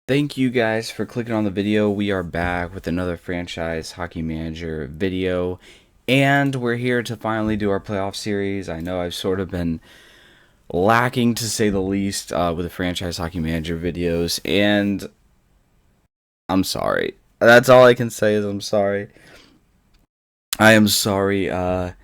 Thank you guys for clicking on the video. We are back with another franchise hockey manager video, and we're here to finally do our playoff series. I know I've sort of been lacking, to say the least, with the franchise hockey manager videos, and I'm sorry. That's all I can say is I'm sorry. I am sorry. And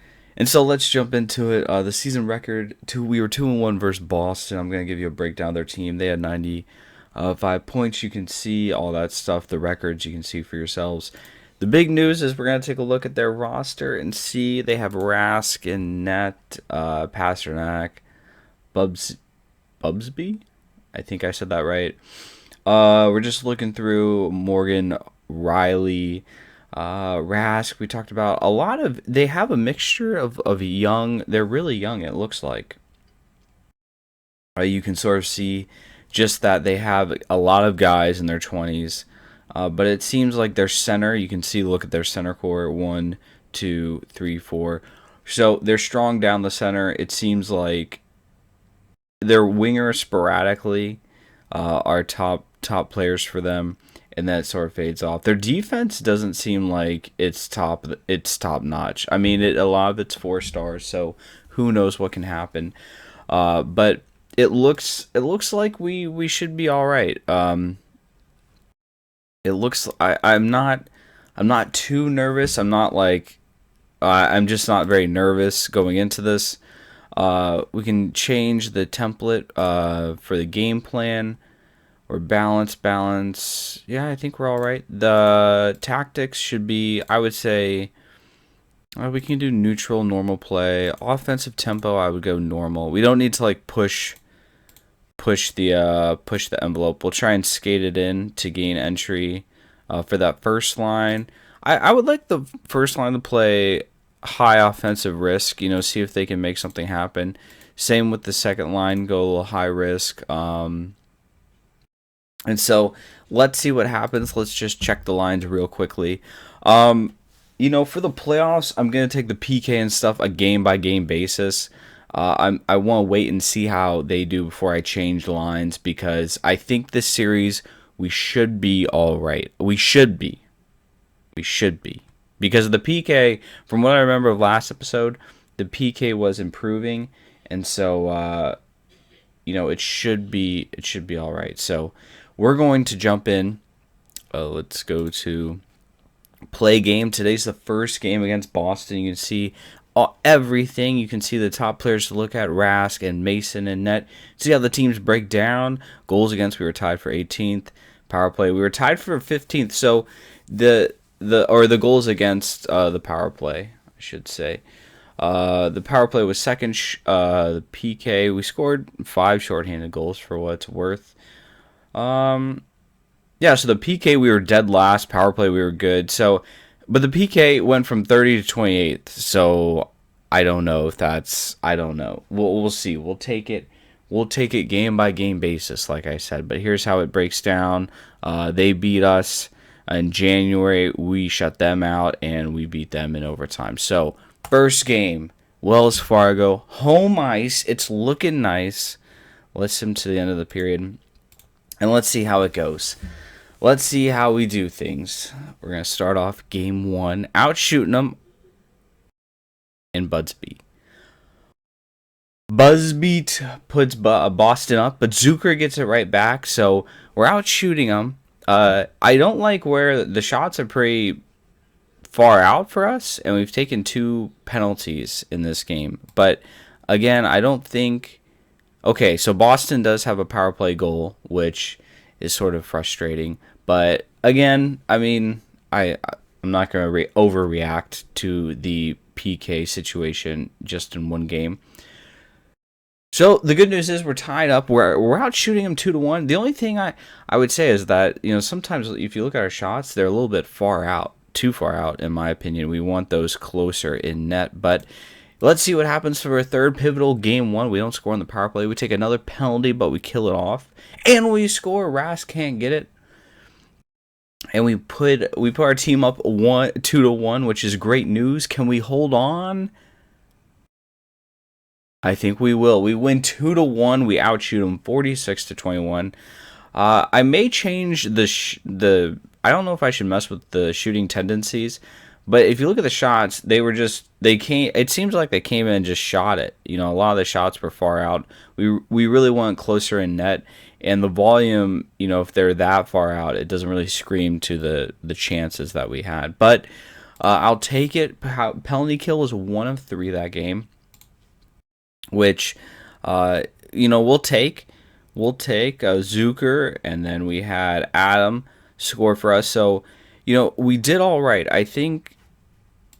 so let's jump into it. The season record: we were 2-1 versus Boston. I'm gonna give you a breakdown of their team. They had 95 points. You can see all that stuff. The records you can see for yourselves. The big news is we're gonna take a look at their roster and see they have Rask and Net, Pasternak, Bubsby. I think I said that right. We're just looking through Morgan, Riley, Rask. We talked about a lot of. They have a mixture of young. They're really young. It looks like. You can sort of see just that they have a lot of guys in their 20s, but it seems like their center. You can see. Look at their center core. 1, 2, 3, 4. So they're strong down the center. It seems like their wingers sporadically are top players for them, and that sort of fades off. Their defense doesn't seem like it's top notch. I mean, a lot of it's 4 stars, so who knows what can happen. But it looks like we should be all right. It looks I'm not too nervous. I'm just not very nervous going into this. We can change the template for the game plan or balance. Yeah, I think we're all right. The tactics should be, I would say, we can do neutral, normal play. Offensive tempo, I would go normal. We don't need to like push the envelope. We'll try and skate it in to gain entry for that first line. I would like the first line to play high offensive risk. See if they can make something happen. Same with the second line, go a little high risk. And so let's see what happens. Let's just check the lines real quickly. For the playoffs, I'm gonna take the PK and stuff a game by game basis. I want to wait and see how they do before I change lines, because I think this series we should be all right. We should be. We should be, because of the PK. From what I remember of last episode, the PK was improving, and so it should be all right. So we're going to jump in. Let's go to play game. Today's the first game against Boston. You can see everything. You can see the top players to look at: Rask and Mason and Net. See how the teams break down. Goals against, we were tied for 18th. Power play, we were tied for 15th. So the goals against, the power play, I should say. The power play was second. The PK, we scored 5 shorthanded goals for what it's worth. Yeah, so the PK we were dead last. Power play we were good. So, but the PK went from 30 to 28th. So I don't know if that's. I don't know. We'll see. We'll take it. We'll take it game by game basis, like I said. But here's how it breaks down. They beat us in January. We shut them out, and we beat them in overtime. So first game, Wells Fargo, home ice. It's looking nice. Listen to the end of the period, and let's see how it goes. Let's see how we do things. We're going to start off game 1, out shooting them in Budsby. Busby puts Boston up, but Zucker gets it right back, so we're out shooting them. I don't like where the shots are pretty far out for us, and we've taken 2 penalties in this game. But again, I don't think. Okay, so Boston does have a power play goal, which is sort of frustrating. But again, I mean, I'm not going to overreact to the PK situation just in one game. So the good news is we're tied up. We're out shooting them 2-1. The only thing I would say is that sometimes if you look at our shots, they're a little bit far out, too far out in my opinion. We want those closer in net. But let's see what happens for our third pivotal game 1. We don't score on the power play. We take another penalty, but we kill it off, and we score. Rask can't get it. And we put our team up 2-1, which is great news. Can we hold on? I think we will. We win 2-1. We outshoot them 46-21. I may change the. I don't know if I should mess with the shooting tendencies, but if you look at the shots, they came. It seems like they came in and just shot it. You know, a lot of the shots were far out. We really want closer in net, and the volume. You know, if they're that far out, it doesn't really scream to the chances that we had. But I'll take it. Penalty kill was 1 of 3 that game, which we'll take. We'll take Zucker, and then we had Adam score for us. So, we did all right. I think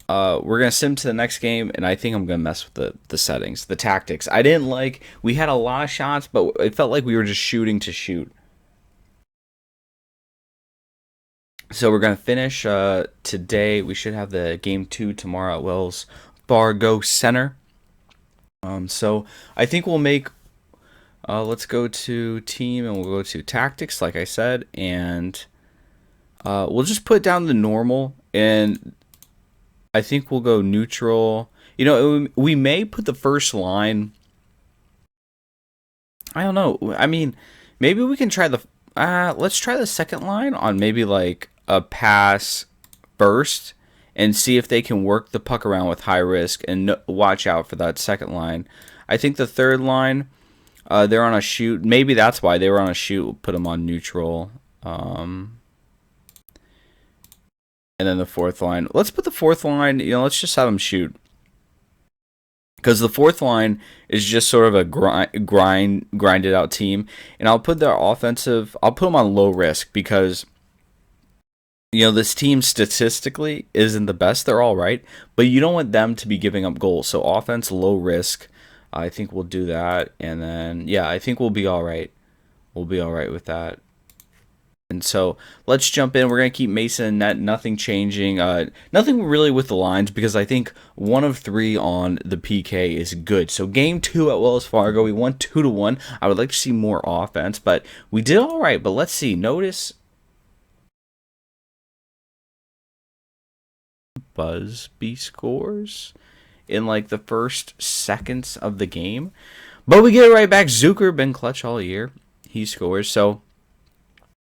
we're going to sim to the next game, and I think I'm going to mess with the settings, the tactics. I didn't like, we had a lot of shots, but it felt like we were just shooting to shoot. So we're going to finish today. We should have the game 2 tomorrow at Wells Fargo Center. So I think we'll make let's go to team, and we'll go to tactics, like I said, and we'll just put down the normal, and I think we'll go neutral. We may put the first line. I don't know. I mean, maybe we can try let's try the second line on maybe like a pass first, and see if they can work the puck around with high risk, and watch out for that second line. I think the third line, they're on a shoot. Maybe that's why they were on a shoot. We'll put them on neutral. And then the fourth line. Let's put the fourth line, let's just have them shoot. Because the fourth line is just sort of a grinded out team. And I'll put their offensive, I'll put them on low risk because, this team statistically isn't the best. They're all right. But you don't want them to be giving up goals. So offense, low risk. I think we'll do that. And then, yeah, I think we'll be all right. We'll be all right with that. And so let's jump in. We're going to keep Mason in net. Nothing changing. Nothing really with the lines, because I think 1 of 3 on the PK is good. So game 2 at Wells Fargo, we won 2-1. I would like to see more offense, but we did all right. But let's see. Notice Busby scores in like the first seconds of the game. But we get it right back. Zucker been clutch all year. He scores. So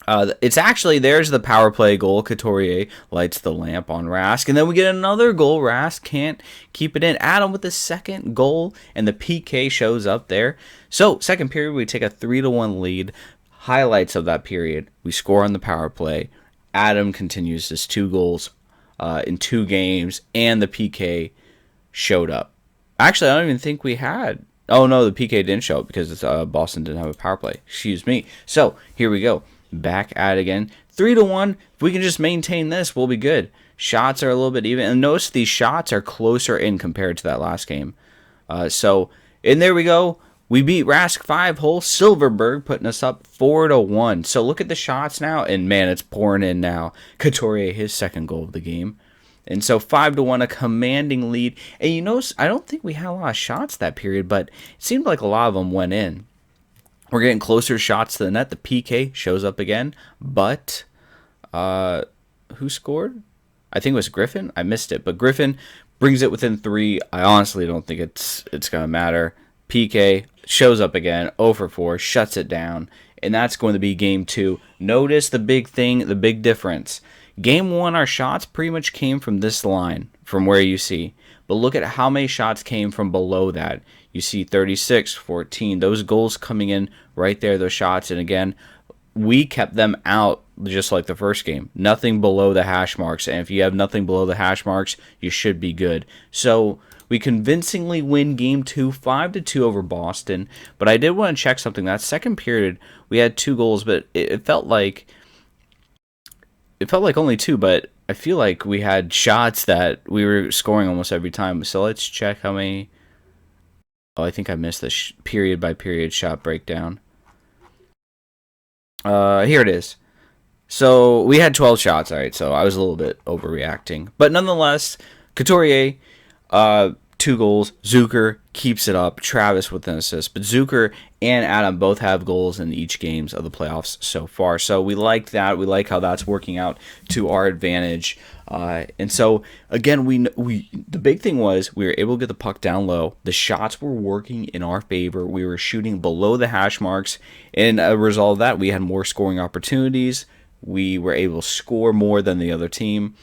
it's actually, there's the power play goal. Couturier lights the lamp on Rask. And then we get another goal. Rask can't keep it in. Adam with the second goal, and the PK shows up there. So, second period, we take a 3-1 lead. Highlights of that period: we score on the power play. Adam continues his 2 goals in 2 games, and the PK showed up. Actually, I don't even think we had. Oh, no, the PK didn't show up because Boston didn't have a power play. Excuse me. So, here we go. Back at it again. 3-1. If we can just maintain this, we'll be good. Shots are a little bit even. And notice these shots are closer in compared to that last game. And there we go. We beat Rask 5-hole. Silverberg putting us up 4-1. So look at the shots now. And man, it's pouring in now. Couturier, his second goal of the game. And so 5-1, a commanding lead. And you notice, I don't think we had a lot of shots that period, but it seemed like a lot of them went in. We're getting closer shots to the net. The PK shows up again. But who scored? I think it was Griffin. I missed it. But Griffin brings it within 3. I honestly don't think it's going to matter. PK shows up again. 0-for-4. Shuts it down. And that's going to be game 2. Notice the big thing, the big difference. Game 1, our shots pretty much came from this line, from where you see. But look at how many shots came from below that. You see 36, 14. Those goals coming in right there, those shots. And again, we kept them out just like the first game. Nothing below the hash marks. And if you have nothing below the hash marks, you should be good. So we convincingly win game 2, 5-2 over Boston. But I did want to check something. That second period, we had 2 goals, but it felt like only 2, but I feel like we had shots that we were scoring almost every time. So let's check how many. Oh, I think I missed the period by period shot breakdown. Here it is. So we had 12 shots. All right, so I was a little bit overreacting, but nonetheless, Couturier, 2 goals. Zucker keeps it up. Travis with an assist. But Zucker and Adam both have goals in each games of the playoffs so far. So we like that. We like how that's working out to our advantage. And so again, we the big thing was we were able to get the puck down low. The shots were working in our favor. We were shooting below the hash marks, and as a result of that, we had more scoring opportunities. We were able to score more than the other team.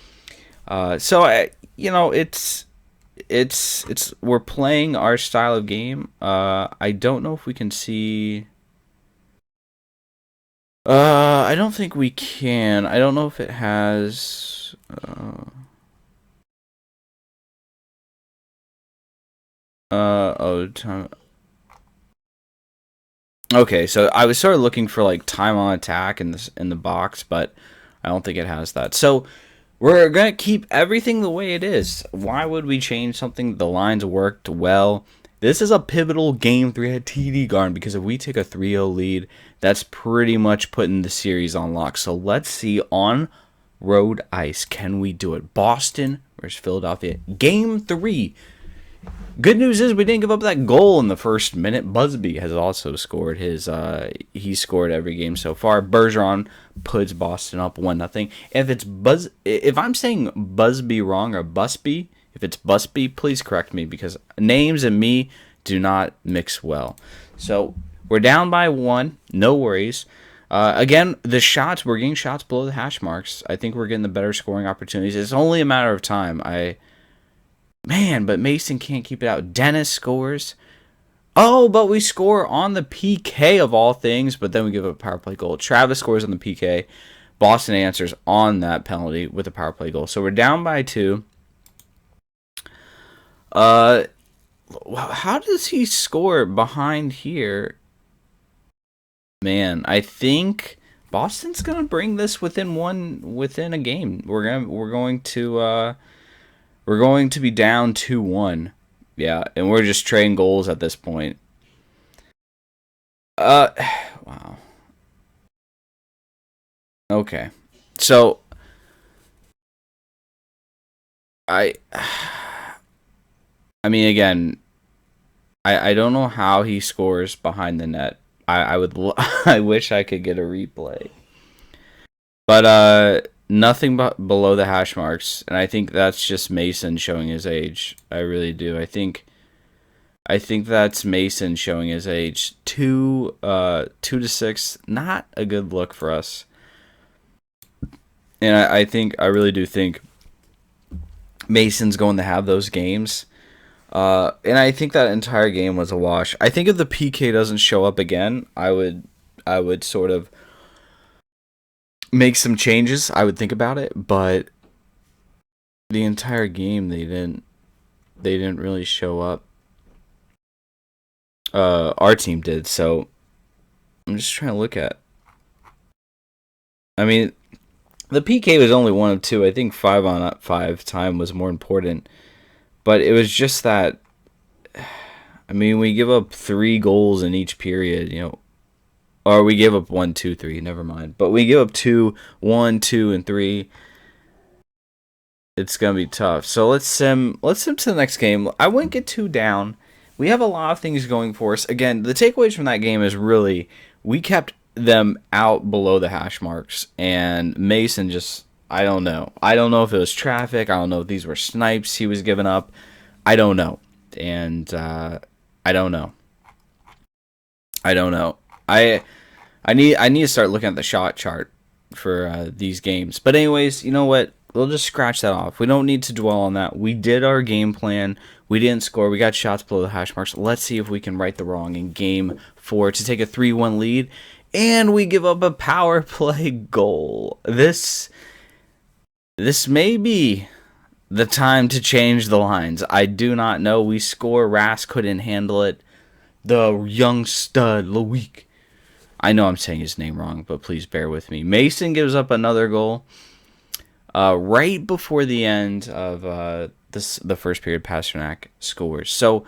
It's we're playing our style of game. I don't know if we can see. I don't think we can. I don't know if it has. Time. Okay, so I was sort of looking for like time on attack in the box, but I don't think it has that. So we're gonna keep everything the way it is. Why would we change something? The lines worked well. This is a pivotal game 3 at TD Garden because if we take a 3-0 lead, that's pretty much putting the series on lock. So let's see on road ice, can we do it? Boston versus Philadelphia, game 3. Good news is we didn't give up that goal in the first minute. Busby has also scored his. He scored every game so far. Bergeron puts Boston up 1-0. If I'm saying Busby wrong or Busby, if it's Busby, please correct me because names and me do not mix well. So we're down by 1. No worries. Again, we're getting shots below the hash marks. I think we're getting the better scoring opportunities. It's only a matter of time. But Mason can't keep it out. Dennis scores. Oh, but we score on the PK of all things, but then we give up a power play goal. Travis scores on the PK. Boston answers on that penalty with a power play goal. So we're down by 2. How does he score behind here? Man, I think Boston's gonna bring this within a game. We're going to be down 2-1. Yeah, and we're just trading goals at this point. Wow. Okay. So I mean again, I don't know how he scores behind the net. I would I wish I could get a replay. But nothing but below the hash marks, and I think that's just Mason showing his age. I really do. I think that's Mason showing his age. 2-6, not a good look for us. And I really do think Mason's going to have those games. And I think that entire game was a wash. I think if the PK doesn't show up again, I would sort of make some changes. I would think about it, but the entire game they didn't really show up. Our team did, so I'm just trying to look at. I mean, the PK was only 1 of 2. I think 5-on-5 time was more important, but it was just that. I mean, we give up 3 goals in each period, or we give up 1, 2, 3. Never mind, but we give up 2, 1, 2, and 3. It's gonna be tough. So let's sim to the next game. I wouldn't get too down. We have a lot of things going for us. Again, the takeaways from that game is really we kept them out below the hash marks, and Mason just, I don't know. I don't know if it was traffic. I don't know if these were snipes he was giving up. I don't know. And I don't know. I need to start looking at the shot chart for these games. But anyways, you know what? We'll just scratch that off. We don't need to dwell on that. We did our game plan. We didn't score. We got shots below the hash marks. Let's see if we can right the wrong in game 4 to take a 3-1 lead. And we give up a power play goal. This may be the time to change the lines. I do not know. We score. Rask couldn't handle it. The young stud, Loic. I know I'm saying his name wrong, but please bear with me. Mason gives up another goal. Right before the end of the first period, Pasternak scores. So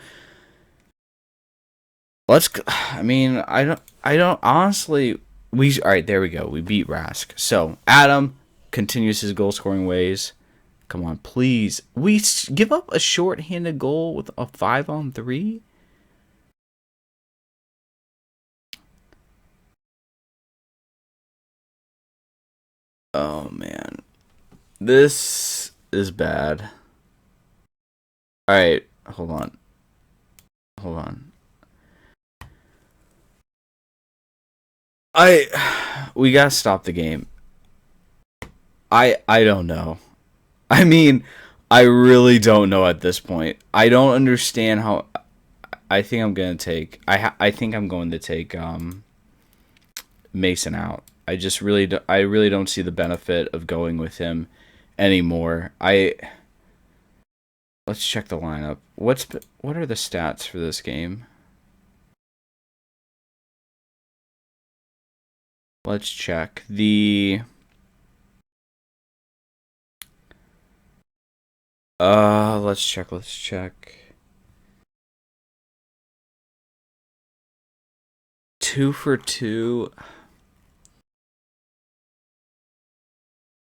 I don't honestly. All right, there we go. We beat Rask. So Adam continues his goal scoring ways. Come on, please. Give up a short-handed goal with a 5-on-3? Oh, man. This is bad. Alright, hold on. Hold on. We gotta stop the game. I don't know. I mean, I really don't know at this point. I don't understand how. I think I'm gonna take. I think I'm going to take Mason out. I really don't see the benefit of going with him anymore. Let's check the lineup. What are the stats for this game? Let's check the. Let's check. Let's check. 2 for 2.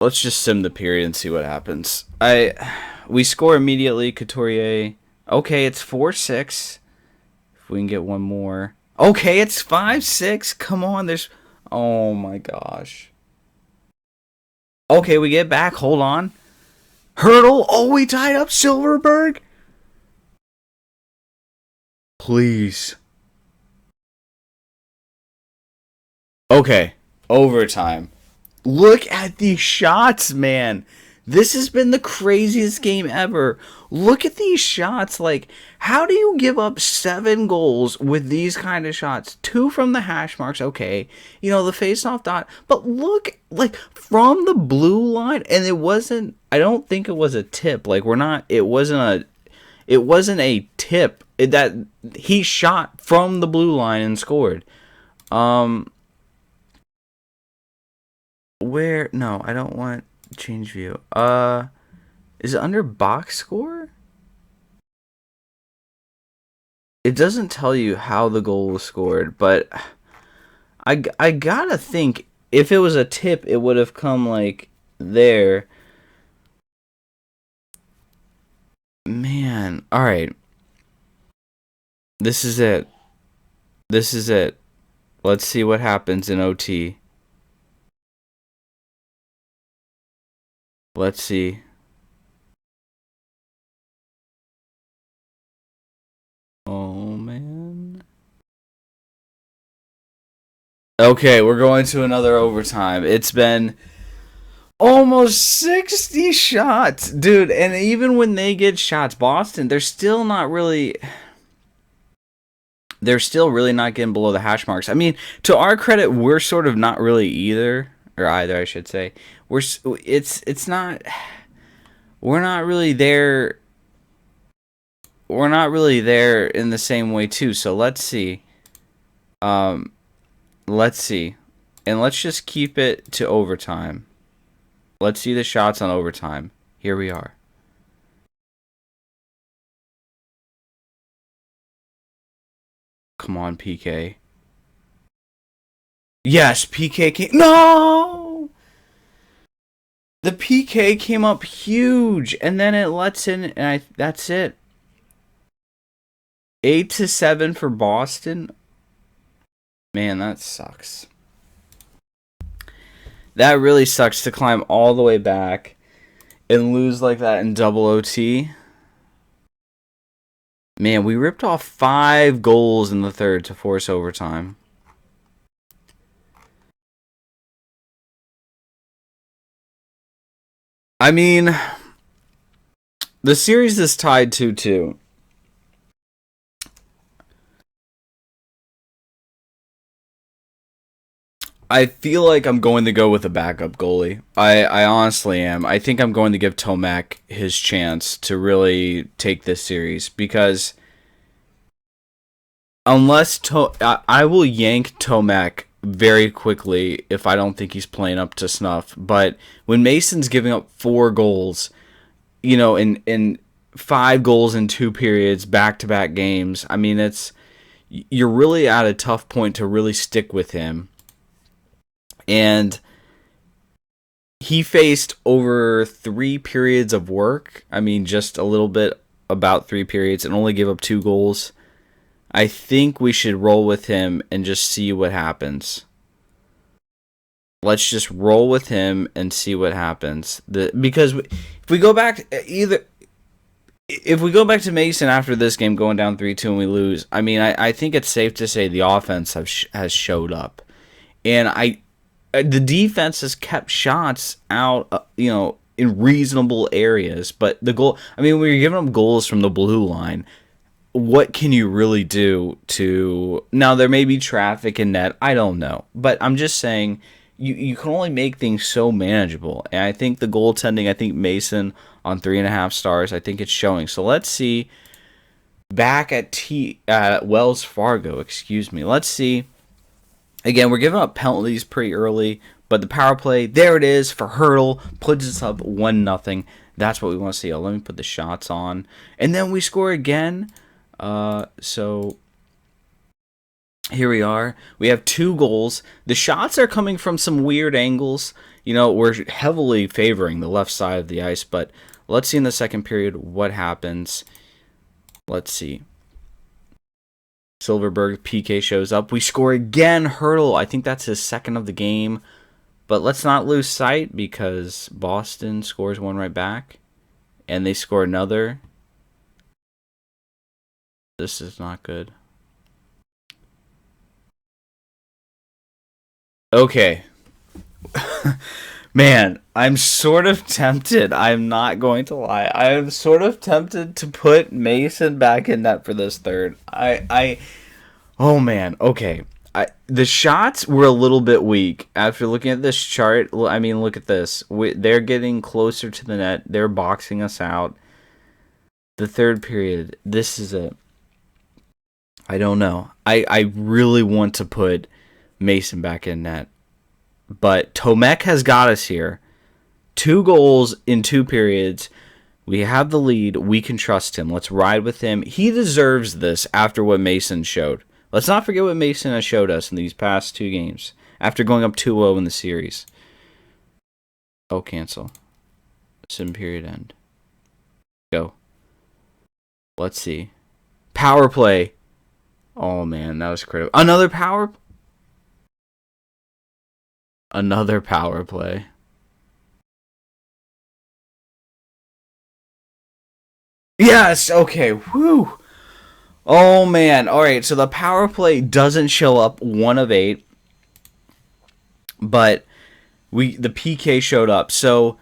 Let's just sim the period and see what happens. We score immediately. Couturier. Okay, it's 4-6. If we can get one more. Okay, it's 5-6. Come on, there's. Oh my gosh. Okay, we get back. Hold on. Hurdle. Oh, we tied up Silverberg. Please. Okay, overtime. Look at these shots, man. This has been the craziest game ever. Look at these shots. Like, how do you give up 7 goals with these kind of shots? 2 from the hash marks, okay. You know, the face-off dot. But look, like, from the blue line, and it wasn't, I don't think it was a tip. Like, it wasn't a tip. That he shot from the blue line and scored. Where? No, I don't want change view. Is it under box score? It doesn't tell you how the goal was scored, but I gotta think if it was a tip, it would have come like there. Man, all right. This is it. This is it. Let's see what happens in OT. Let's see. Oh, man. Okay, we're going to another overtime. It's been almost 60 shots. Dude, and even when they get shots, Boston, they're still really not getting below the hash marks. I mean, to our credit, we're sort of not really either, or either, I should say. It's not. We're not really there. We're not really there in the same way too. So let's see. Let's see, and let's just keep it to overtime. Let's see the shots on overtime. Here we are. Come on, PK. Yes, PK came. No! The PK came up huge, and then it lets in, and that's it. 8-7 for Boston. Man, that sucks. That really sucks to climb all the way back and lose like that in double OT. Man, we ripped off 5 goals in the third to force overtime. I mean, the series is tied 2-2. I feel like I'm going to go with a backup goalie. I honestly am. I think I'm going to give Tomac his chance to really take this series because I will yank Tomac very quickly if I don't think he's playing up to snuff. But when Mason's giving up 4 goals, you know, in 5 goals in 2 periods, back-to-back games, I mean, you're really at a tough point to really stick with him. And he faced over 3 periods of work. I mean, just a little bit about 3 periods and only gave up 2 goals. I think we should roll with him and just see what happens. Let's just roll with him and see what happens. Because if we go back to Mason after this game going down 3-2 and we lose, I mean, I think it's safe to say the offense has showed up. And the defense has kept shots out, in reasonable areas. But the goal, I mean, when you're giving up goals from the blue line, what can you really do to... Now, there may be traffic in net. I don't know. But I'm just saying, you can only make things so manageable. And I think the goaltending, I think Mason on 3.5 stars, I think it's showing. So let's see. Back at Wells Fargo, excuse me. Let's see. Again, we're giving up penalties pretty early, but the power play, there it is for Hertl, puts us up 1-0. That's what we want to see. Let me put the shots on. And then we score again. So here we are. We have 2 goals. The shots are coming from some weird angles. We're heavily favoring the left side of the ice, but let's see in the second period what happens. Let's see. Silverberg, PK shows up. We score again. Hertl, I think that's his second of the game. But let's not lose sight because Boston scores one right back. And they score another. This is not good. Okay. Man, I'm sort of tempted. I'm not going to lie. I am sort of tempted to put Mason back in net for this third. Oh man, okay. The shots were a little bit weak. After looking at this chart, I mean, look at this. They're getting closer to the net. They're boxing us out. The third period, this is it. I don't know. I really want to put Mason back in net. But Tomek has got us here. 2 goals in 2 periods. We have the lead. We can trust him. Let's ride with him. He deserves this after what Mason showed. Let's not forget what Mason has showed us in these past 2 games. After going up 2-0 in the series. Oh, cancel. Sim period end. Go. Let's see. Power play. Oh, man. That was critical. Another power play. Yes, okay. Whew. Oh man. Alright, so the power play doesn't show up 1 of 8. But the PK showed up. So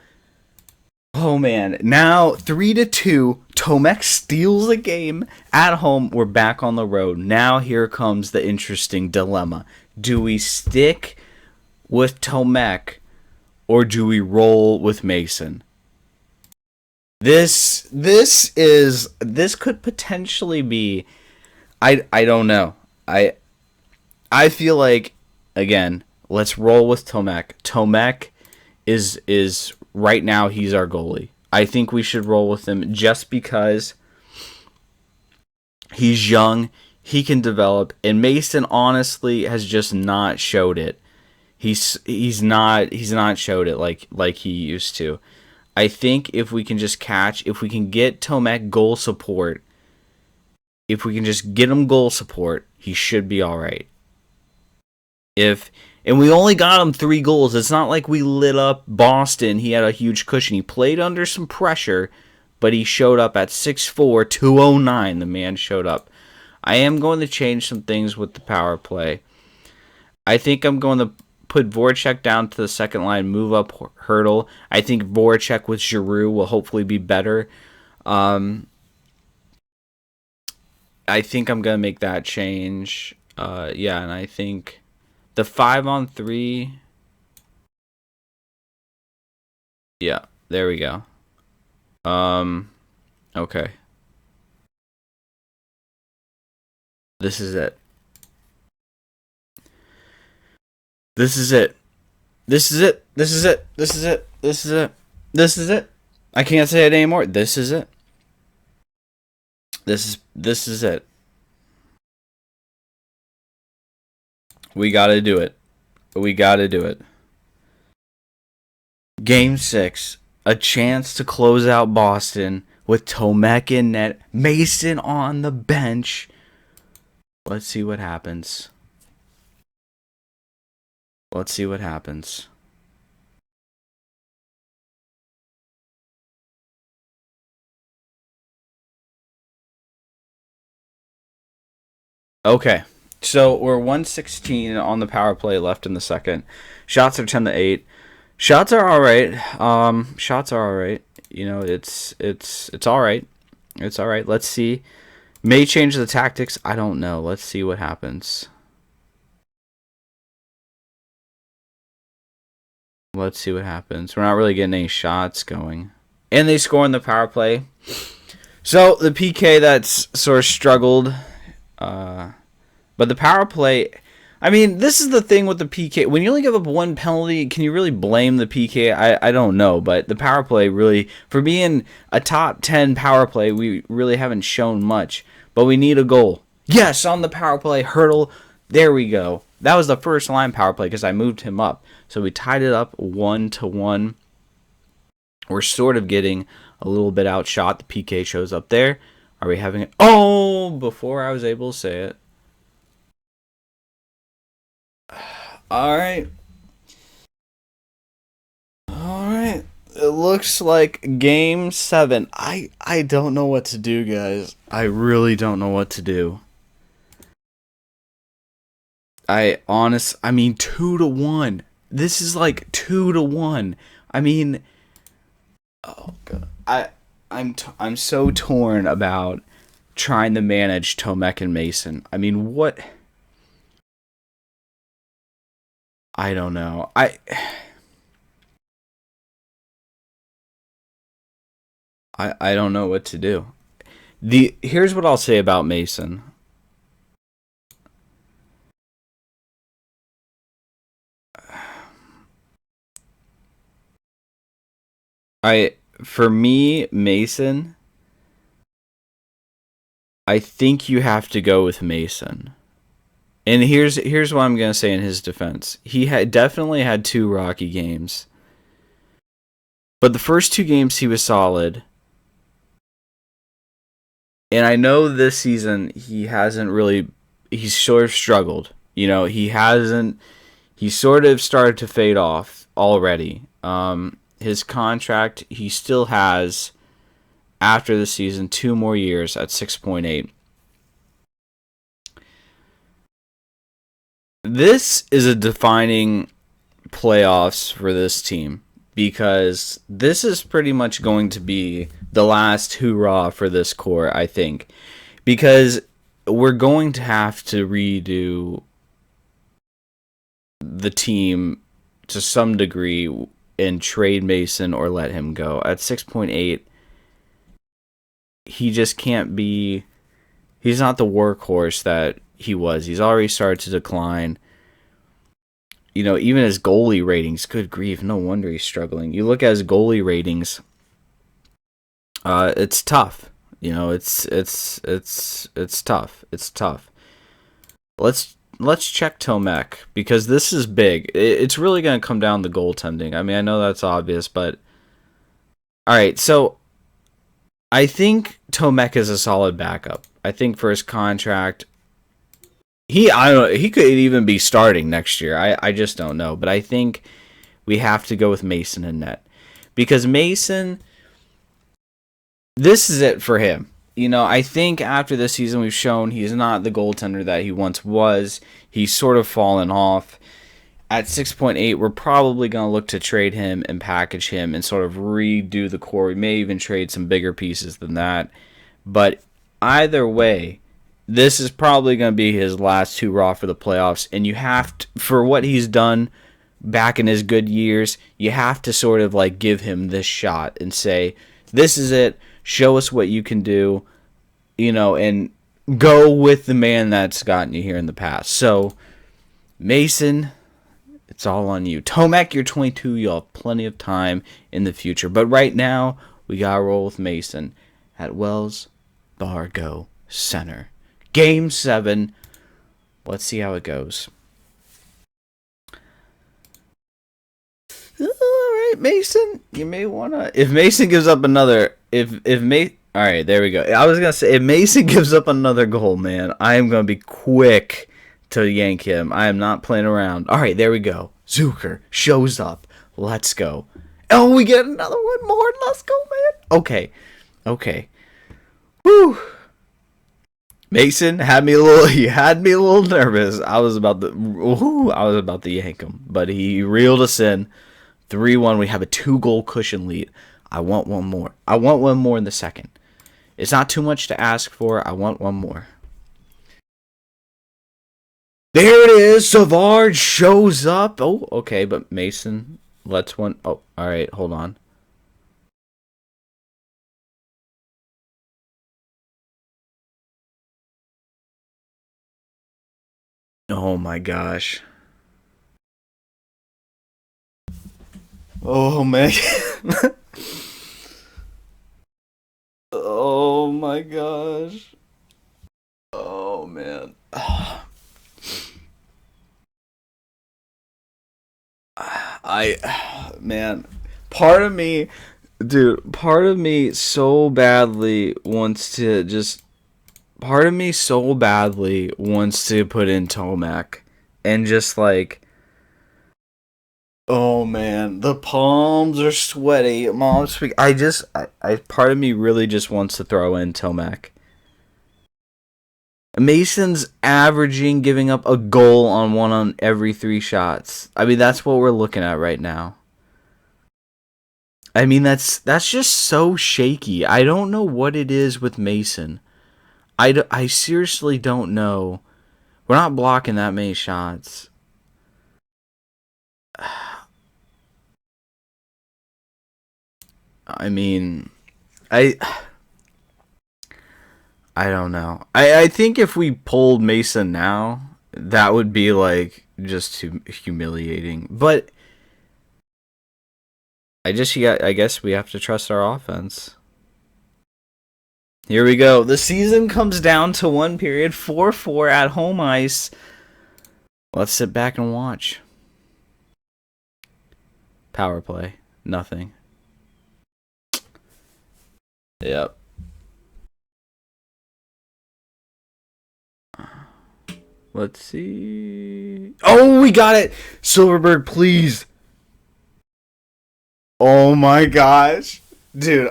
oh man. Now 3-2. Tomek steals the game at home. We're back on the road. Now here comes the interesting dilemma. Do we stick with Tomek or do we roll with Mason? This could potentially be, I don't know. I feel like, again, let's roll with Tomek. Tomek is right now, he's our goalie. I think we should roll with him just because he's young, he can develop, and Mason honestly has just not showed it. He's not showed it like he used to. I think if we can get Tomek goal support, he should be all right. And we only got him 3 goals. It's not like we lit up Boston. He had a huge cushion. He played under some pressure, but he showed up at 6'4", 209. The man showed up. I am going to change some things with the power play. I think I'm going to put Voracek down to the second line, move up Hertl. I think Voracek with Giroux will hopefully be better. I think I'm going to make that change. And I think the 5-on-3... Yeah, there we go. Okay. This is it. This is it. This is it. This is it. This is it. This is it. This is it. I can't say it anymore. This is it. This is it. We gotta do it. We gotta do it. Game 6, a chance to close out Boston with Tomek in net, Mason on the bench. Let's see what happens. Let's see what happens. Okay, so we're 116 on the power play left in the second. Shots are 10-8. Shots are all right. Shots are all right. You know, it's all right. It's all right. Let's see. May change the tactics. I don't know. Let's see what happens. Let's see what happens. We're not really getting any shots going. And they score in the power play. So the PK that's sort of struggled. But the power play, I mean, this is the thing with the PK. When you only give up one penalty, can you really blame the PK? I don't know. But the power play really, for being a top 10 power play, we really haven't shown much. But we need a goal. Yes, on the power play, Hurdle. There we go. That was the first line power play because I moved him up. So we tied it up 1-1. We're sort of getting a little bit outshot. The PK shows up there. Are we having it? Oh, before I was able to say it. All right. All right. It looks like game 7. I don't know what to do, guys. I really don't know what to do. I mean 2-1. This is like 2-1. I mean, oh god. I'm so torn about trying to manage Tomek and Mason. I mean, what? I don't know. I don't know what to do. Here's what I'll say about Mason. For me, Mason, I think you have to go with Mason. And here's what I'm gonna say in his defense. He definitely had 2 rocky games, but the first 2 games he was solid. And I know this season he hasn't really. He's sort of struggled. You know, he hasn't. He sort of started to fade off already. His contract, he still has, after the season, 2 more years at 6.8. This is a defining playoffs for this team because this is pretty much going to be the last hoorah for this core, I think, because we're going to have to redo the team to some degree and trade Mason or let him go. At 6.8, he just can't be. He's not the workhorse that he was. He's already started to decline. You know, even his goalie ratings, good grief, no wonder he's struggling. You look at his goalie ratings, it's tough. You know, it's tough. It's tough. Let's check Tomek because this is big. It's really going to come down to goaltending. I mean, I know that's obvious, but all right. So I think Tomek is a solid backup. I think for his contract, I don't know, he could even be starting next year. I just don't know, but I think we have to go with Mason in net because Mason, this is it for him. You know, I think after this season we've shown he's not the goaltender that he once was. He's sort of fallen off. At 6.8, we're probably going to look to trade him and package him and sort of redo the core. We may even trade some bigger pieces than that. But either way, this is probably going to be his last hoorah for the playoffs. And you have to, for what he's done back in his good years, you have to sort of like give him this shot and say, this is it. Show us what you can do, you know, and go with the man that's gotten you here in the past. So, Mason, it's all on you. Tomek, you're 22. You'll have plenty of time in the future. But right now, we got to roll with Mason at Wells Fargo Center. Game 7. Let's see how it goes. All right. right, Mason. You may wanna. If Mason gives up another, if Mason. All right, there we go. I was gonna say if Mason gives up another goal, man, I am gonna be quick to yank him. I am not playing around. All right, there we go. Zucker shows up. Let's go. Oh, we get another one more. Let's go, man. Okay. Whew. Mason had me a little. He had me a little nervous. I was about to yank him, but he reeled us in. 3-1. We have a 2-goal cushion lead. I want one more. I want one more in the second. It's not too much to ask for. I want one more. There it is. Savard shows up. Oh, okay, but Mason lets one. Oh, all right. Hold on. Oh my gosh. Oh man. Oh my gosh. Oh man. Man, part of me, dude, part of me so badly wants to just, part of me so badly wants to put in Tomac and just like, oh man, the palms are sweaty. Mom's speak. Part of me really just wants to throw in Tomac. Mason's averaging giving up a goal on 1 on every 3 shots. I mean, that's what we're looking at right now. I mean, that's just so shaky. I don't know what it is with Mason. I seriously don't know. We're not blocking that many shots. I mean, I don't know. I think if we pulled Mason now, that would be like just humiliating. But I guess we have to trust our offense. Here we go. The season comes down to one period, 4-4 at home ice. Let's sit back and watch. Power play. Nothing. Yep. Let's see. Oh, we got it. Silverberg, please. Oh my gosh. Dude.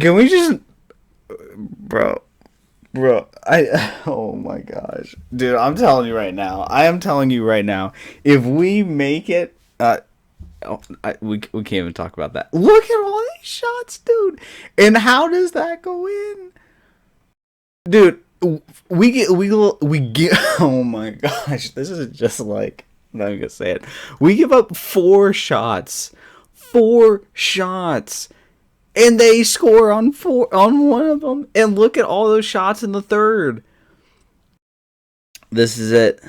Can we just... Bro, oh my gosh. Dude, I'm telling you right now. I am telling you right now. If we make it... we can't even talk about that. Look at all these shots, dude. And how does that go in? Dude, we get oh my gosh, this is just like, I'm not even gonna say it. We give up 4 shots. 4 shots. And they score on 1 of them. And look at all those shots in the third. This is it.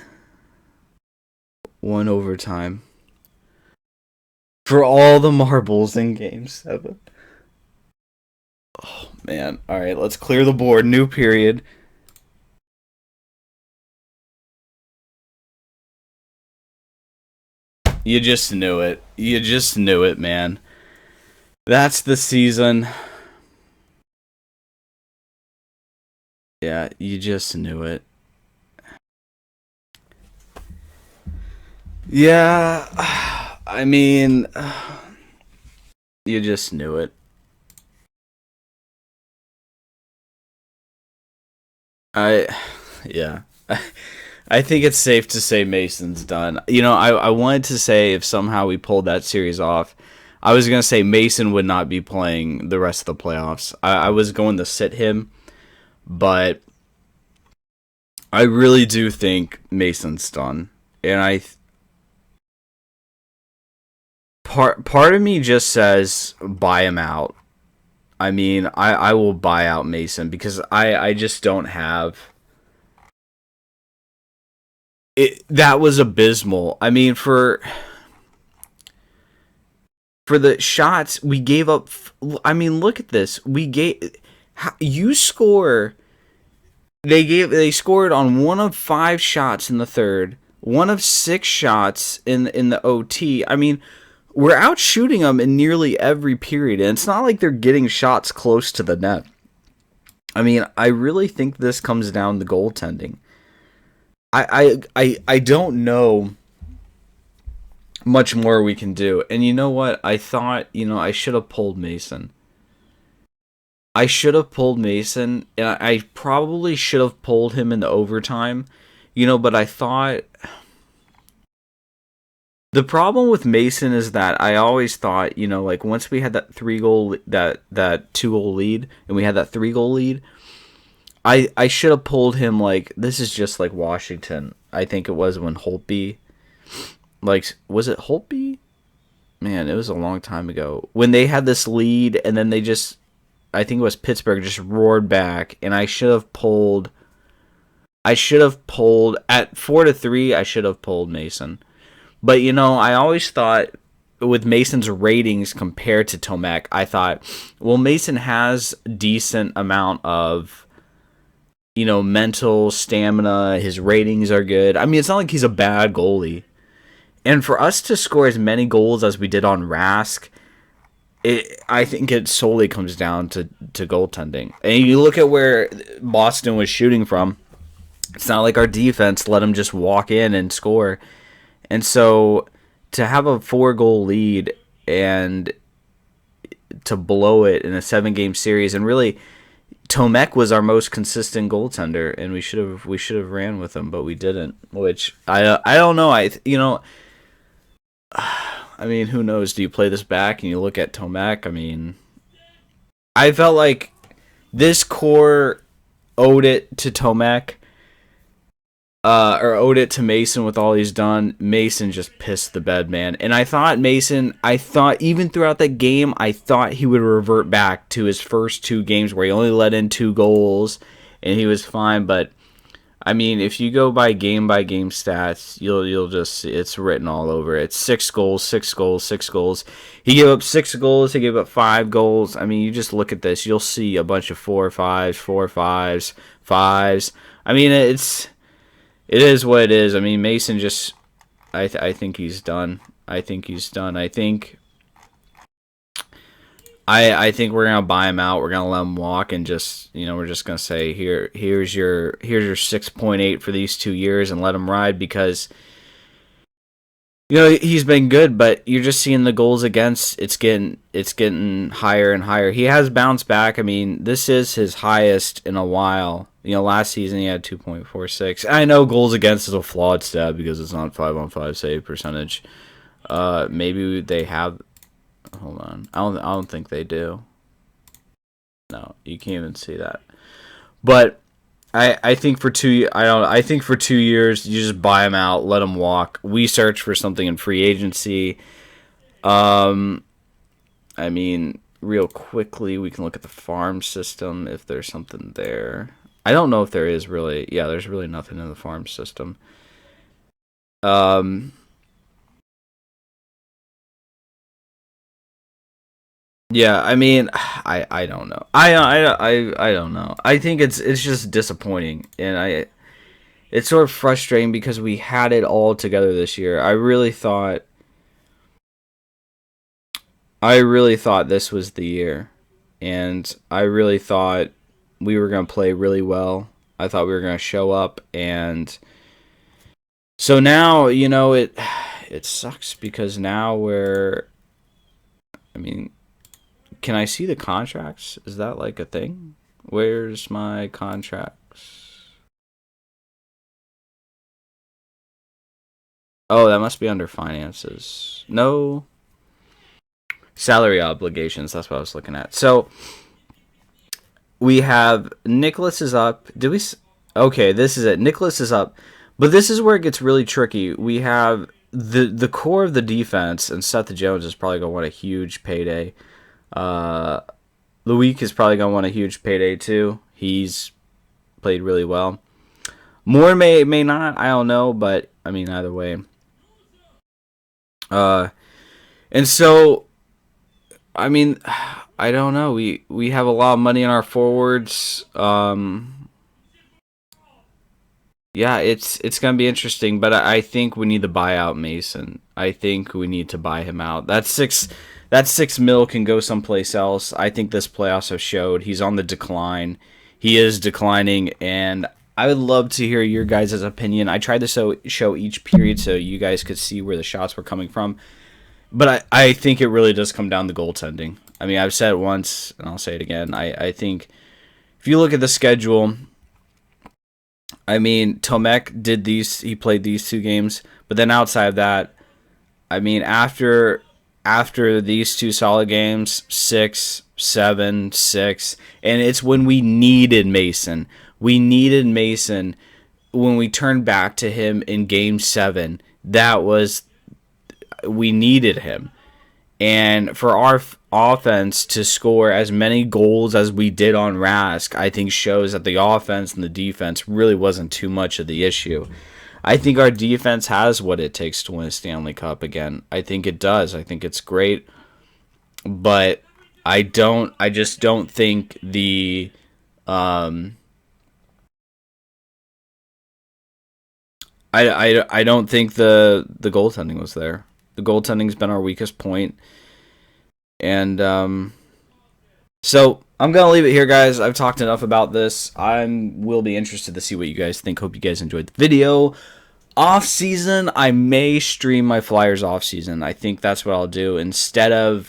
1 overtime. For all the marbles in game 7. Oh man. Alright, let's clear the board. New period. You just knew it. You just knew it, man. That's the season. Yeah, you just knew it. Yeah, I mean, you just knew it. Yeah. I think it's safe to say Mason's done. You know, I wanted to say if somehow we pulled that series off, I was going to say Mason would not be playing the rest of the playoffs. I was going to sit him, but I really do think Mason's done. And part of me just says buy him out. I mean, I will buy out Mason because I just don't have... That was abysmal. I mean, for the shots we gave up. I mean, look at this. You score. They scored on 1 of 5 shots in the third. 1 of 6 shots in the OT. I mean, we're out shooting them in nearly every period, and it's not like they're getting shots close to the net. I mean, I really think this comes down to goaltending. I don't know much more we can do. And you know what? I thought, I should have pulled Mason. I should have pulled Mason, and I probably should have pulled him in the overtime, but I thought the problem with Mason is that I always thought, like once we had that 2-goal lead, and we had that 3-goal lead, I should have pulled him. Like, this is just like Washington. I think it was when Holtby, like, was it Holtby? Man, it was a long time ago. When they had this lead, and then I think it was Pittsburgh, just roared back, and I should have pulled at 4-3, I should have pulled Mason. But, I always thought with Mason's ratings compared to Tomek, I thought, well, Mason has decent amount of, mental stamina. His ratings are good. I mean, it's not like he's a bad goalie. And for us to score as many goals as we did on Rask, I think it solely comes down to goaltending. And you look at where Boston was shooting from, it's not like our defense let them just walk in and score. And so to have a 4-goal lead and to blow it in a 7-game series, and really Tomek was our most consistent goaltender, and we should have ran with him, but we didn't. Which I don't know. I mean, who knows? Do you play this back and you look at Tomek? I mean, I felt like this core owed it to Tomek. Or owed it to Mason with all he's done. Mason just pissed the bed, man. And I thought even throughout that game, I thought he would revert back to his first 2 games where he only let in 2 goals and he was fine. But I mean, if you go by game stats, you'll just see it's written all over it. It's 6 goals, 6 goals, 6 goals. He gave up 6 goals. He gave up 5 goals. I mean, you just look at this. You'll see a bunch of 4-5s, 4-5s, 5s. I mean, it is what it is. I mean, Mason just, I think he's done. I think he's done. I think we're gonna buy him out. We're gonna let him walk, and just, we're just gonna say here's your 6.8 for these 2 years, and let him ride, because he's been good, but you're just seeing the goals against. It's getting higher and higher. He has bounced back. I mean, this is his highest in a while. Last season he had 2.46. I know goals against is a flawed stat because it's not 5-on-5 save percentage. Maybe they have. Hold on. I don't think they do. No, you can't even see that. But I think for 2 I think for 2 years you just buy him out, let him walk. We search for something in free agency. I mean, real quickly we can look at the farm system if there's something there. I don't know if there is really. Yeah, there's really nothing in the farm system. Yeah, I mean, I don't know. I don't know. I think it's just disappointing, and it's sort of frustrating because we had it all together this year. I really thought this was the year, and I really thought we were going to play really well. I thought we were going to show up, and so now, it sucks because now I mean, can I see the contracts? Is that like a thing? Where's my contracts? Oh, that must be under finances. No. Salary obligations, that's what I was looking at. So we have Nicholas is up. Okay, this is it. Nicholas is up. But this is where it gets really tricky. We have the core of the defense, and Seth Jones is probably going to want a huge payday. Loic is probably going to want a huge payday too. He's played really well. Moore may not. I don't know, but I mean, either way. And so, I mean, I don't know. We have a lot of money in our forwards. Yeah, it's gonna be interesting, but I think we need to buy out Mason. I think we need to buy him out. That 6 mil can go someplace else. I think this playoffs have showed he's on the decline. He is declining, and I would love to hear your guys' opinion. I tried to show each period so you guys could see where the shots were coming from, but I think it really does come down to goaltending. I mean, I've said it once, and I'll say it again. I think if you look at the schedule, I mean, Tomek did these. He played these 2 games, but then outside of that, I mean, after these 2 solid games, 6, 7, 6, and it's when we needed Mason. We needed Mason when we turned back to him in Game 7. That was we needed him. And for our offense to score as many goals as we did on Rask, I think shows that the offense and the defense really wasn't too much of the issue. I think our defense has what it takes to win a Stanley Cup again. I think it does. I think it's great. But I just don't think I don't think the goaltending was there. The goaltending's been our weakest point. And so I'm gonna leave it here, guys. I've talked enough about this. I will be interested to see what you guys think. Hope you guys enjoyed the video. Off season, I may stream my Flyers off season. I think that's what I'll do instead of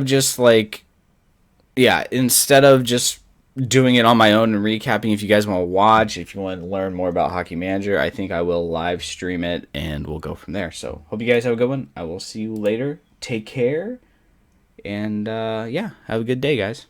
just like, yeah, instead of just doing it on my own and recapping. If you guys want to watch, if you want to learn more about Hockey Manager, I think I will live stream it and we'll go from there. So hope you guys have a good one. I will see you later. Take care. And yeah, have a good day, guys.